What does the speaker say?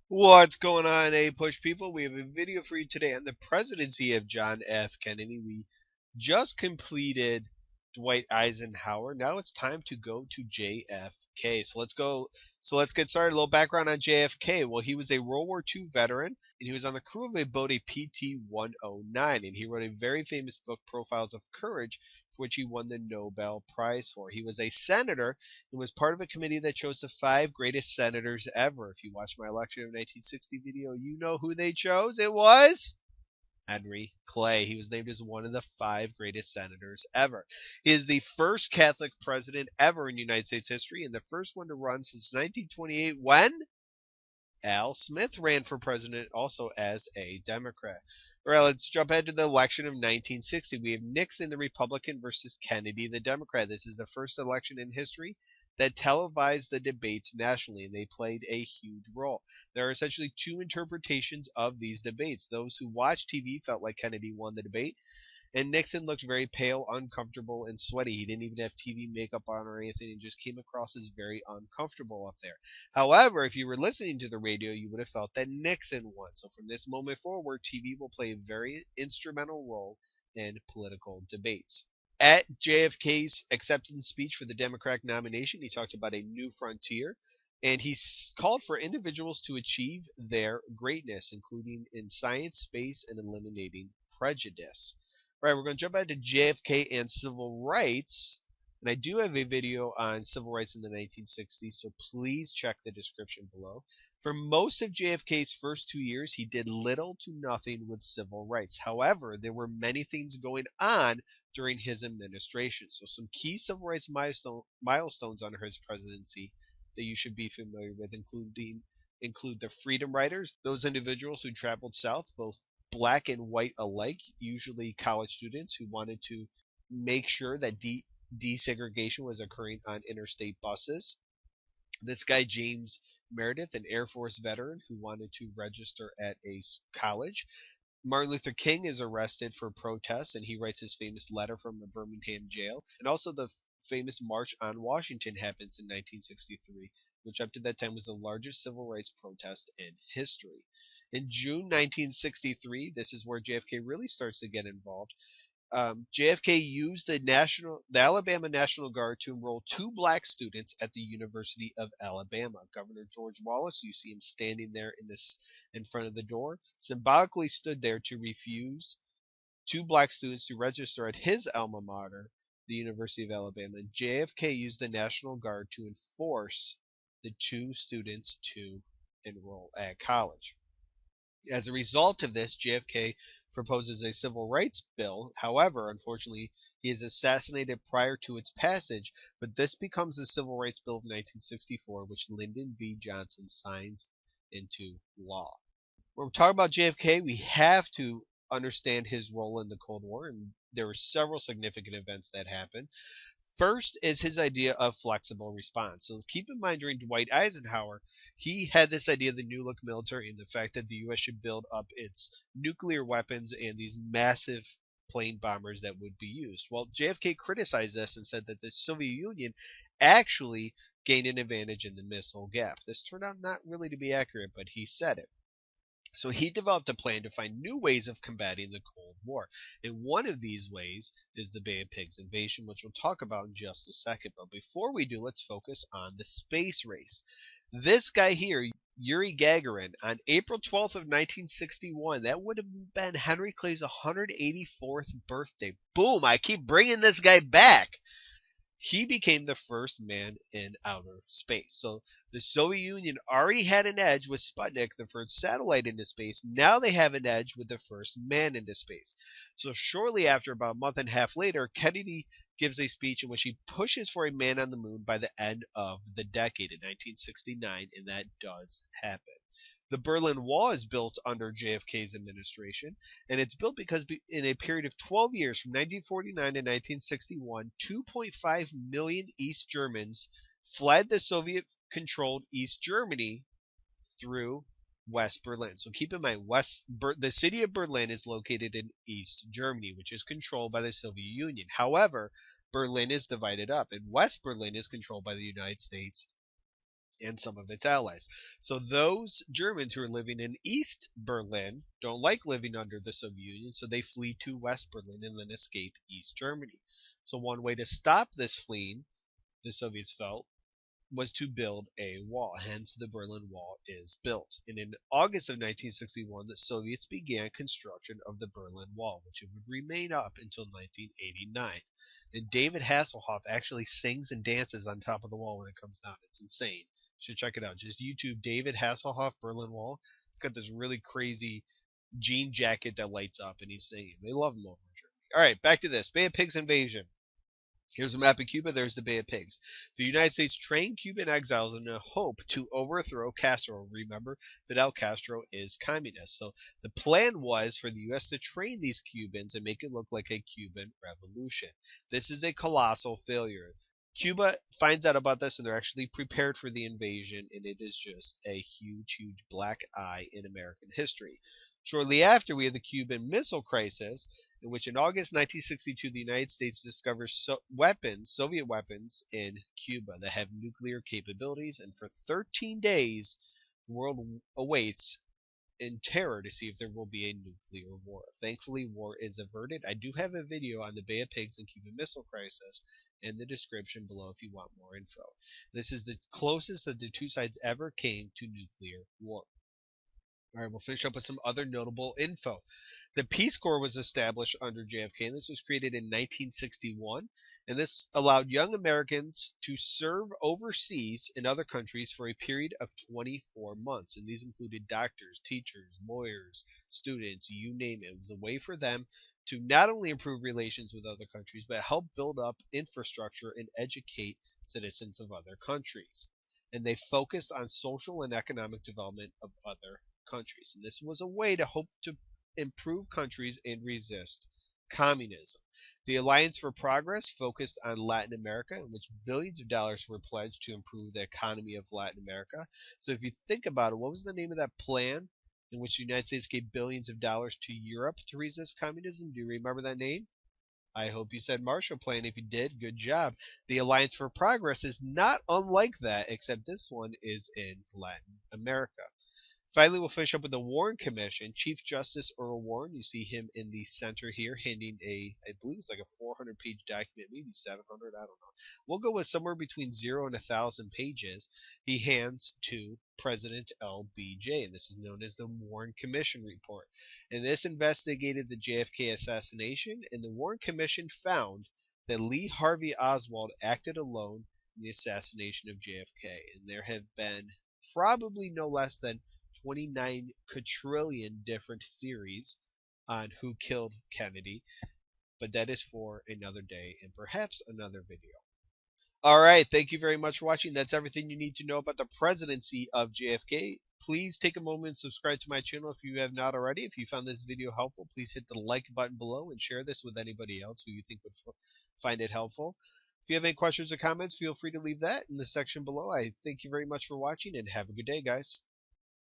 What's going on, APUSH people? We have a video for you today on the presidency of John F. Kennedy. We just completed Dwight Eisenhower. Now it's time to go to JFK. So let's go. So let's get started. A little background on JFK. Well, he was a World War II veteran, and he was on the crew of a boat, a PT-109, and he wrote a very famous book, Profiles of Courage, for which he won the Nobel Prize for. He was a senator and was part of a committee that chose the 5 greatest senators ever. If you watched my election of 1960 video, you know who they chose. It was Henry Clay. He was named as one of the 5 greatest senators ever. He is the first Catholic president ever in United States history and the first one to run since 1928 when Al Smith ran for president also as a Democrat. All right, let's jump ahead to the election of 1960. We have Nixon, the Republican, versus Kennedy, the Democrat. This is the first election in history that televised the debates nationally, and they played a huge role. There are essentially 2 interpretations of these debates. Those who watched TV felt like Kennedy won the debate, and Nixon looked very pale, uncomfortable, and sweaty. He didn't even have TV makeup on or anything and just came across as very uncomfortable up there. However, if you were listening to the radio, you would have felt that Nixon won. So from this moment forward, TV will play a very instrumental role in political debates. At JFK's acceptance speech for the Democratic nomination, he talked about a new frontier, and he called for individuals to achieve their greatness, including in science, space, and eliminating prejudice. All right, we're going to jump ahead to JFK and civil rights. And I do have a video on civil rights in the 1960s, so please check the description below. For most of JFK's first 2 years, he did little to nothing with civil rights. However, there were many things going on during his administration. So some key civil rights milestones under his presidency that you should be familiar with include the Freedom Riders, those individuals who traveled south, both black and white alike, usually college students who wanted to make sure that desegregation was occurring on interstate buses. This guy, James Meredith, an Air Force veteran who wanted to register at a college. Martin Luther King is arrested for protests, and he writes his famous letter from a Birmingham jail. And also the famous March on Washington happens in 1963, which up to that time was the largest civil rights protest in history. In June 1963, this is where JFK really starts to get involved. JFK used the Alabama National Guard to enroll 2 black students at the University of Alabama. Governor George Wallace, you see him standing there in front of the door, symbolically stood there to refuse 2 black students to register at his alma mater, the University of Alabama. And JFK used the National Guard to enforce the 2 students to enroll at college. As a result of this, JFK proposes a civil rights bill. However, unfortunately, he is assassinated prior to its passage, but this becomes the Civil Rights Bill of 1964, which Lyndon B. Johnson signs into law. When we're talking about JFK, we have to understand his role in the Cold War, and there were several significant events that happened. First is his idea of flexible response. So keep in mind during Dwight Eisenhower, he had this idea of the new look military and the fact that the U.S. should build up its nuclear weapons and these massive plane bombers that would be used. Well, JFK criticized this and said that the Soviet Union actually gained an advantage in the missile gap. This turned out not really to be accurate, but he said it. So he developed a plan to find new ways of combating the Cold War. And one of these ways is the Bay of Pigs invasion, which we'll talk about in just a second. But before we do, let's focus on the space race. This guy here, Yuri Gagarin, on April 12th of 1961, that would have been Henry Clay's 184th birthday. Boom, I keep bringing this guy back. He became the first man in outer space. So the Soviet Union already had an edge with Sputnik, the first satellite into space. Now they have an edge with the first man into space. So shortly after, about a month and a half later, Kennedy gives a speech in which he pushes for a man on the moon by the end of the decade in 1969, and that does happen. The Berlin Wall is built under JFK's administration, and it's built because in a period of 12 years, from 1949 to 1961, 2.5 million East Germans fled the Soviet-controlled East Germany through West Berlin. So keep in mind, the city of Berlin is located in East Germany, which is controlled by the Soviet Union. However, Berlin is divided up, and West Berlin is controlled by the United States and some of its allies. So those Germans who are living in East Berlin don't like living under the Soviet Union, so they flee to West Berlin and then escape East Germany. So one way to stop this fleeing, the Soviets felt, was to build a wall. Hence, the Berlin Wall is built. And in August of 1961, the Soviets began construction of the Berlin Wall, which would remain up until 1989. And David Hasselhoff actually sings and dances on top of the wall when it comes down. It's insane. You should check it out. Just YouTube David Hasselhoff Berlin Wall. It's got this really crazy jean jacket that lights up, and he's singing. They love him over in Germany. All right, back to this. Bay of Pigs invasion. Here's a map of Cuba. There's the Bay of Pigs. The United States trained Cuban exiles in a hope to overthrow Castro. Remember, Fidel Castro is communist. So the plan was for the U.S. to train these Cubans and make it look like a Cuban revolution. This is a colossal failure. Cuba finds out about this and they're actually prepared for the invasion, and it is just a huge, huge black eye in American history. Shortly after, we have the Cuban Missile Crisis, in which in August 1962 the United States discovers Soviet weapons in Cuba that have nuclear capabilities, and for 13 days the world awaits in terror to see if there will be a nuclear war. Thankfully, war is averted. I do have a video on the Bay of Pigs and Cuban Missile Crisis in the description below if you want more info. This is the closest that the two sides ever came to nuclear war. All right, we'll finish up with some other notable info. The Peace Corps was established under JFK, and this was created in 1961. And this allowed young Americans to serve overseas in other countries for a period of 24 months. And these included doctors, teachers, lawyers, students, you name it. It was a way for them to not only improve relations with other countries, but help build up infrastructure and educate citizens of other countries. And they focused on social and economic development of other countries. And this was a way to hope to improve countries and resist communism. The Alliance for Progress focused on Latin America, in which billions of dollars were pledged to improve the economy of Latin America. So if you think about it, what was the name of that plan in which the United States gave billions of dollars to Europe to resist communism? Do you remember that name? I hope you said Marshall Plan. If you did, good job. The Alliance for Progress is not unlike that, except this one is in Latin America. Finally, we'll finish up with the Warren Commission. Chief Justice Earl Warren, you see him in the center here, handing I believe it's like a 400-page document, maybe 700, I don't know. We'll go with somewhere between 0 and 1,000 pages. He hands to President LBJ, and this is known as the Warren Commission Report. And this investigated the JFK assassination, and the Warren Commission found that Lee Harvey Oswald acted alone in the assassination of JFK, and there have been probably no less than 29 quadrillion different theories on who killed Kennedy, but that is for another day and perhaps another video. All right, thank you very much for watching. That's everything you need to know about the presidency of JFK. Please take a moment and subscribe to my channel if you have not already. If you found this video helpful, please hit the like button below and share this with anybody else who you think would find it helpful. If you have any questions or comments, feel free to leave that in the section below. I thank you very much for watching and have a good day, guys.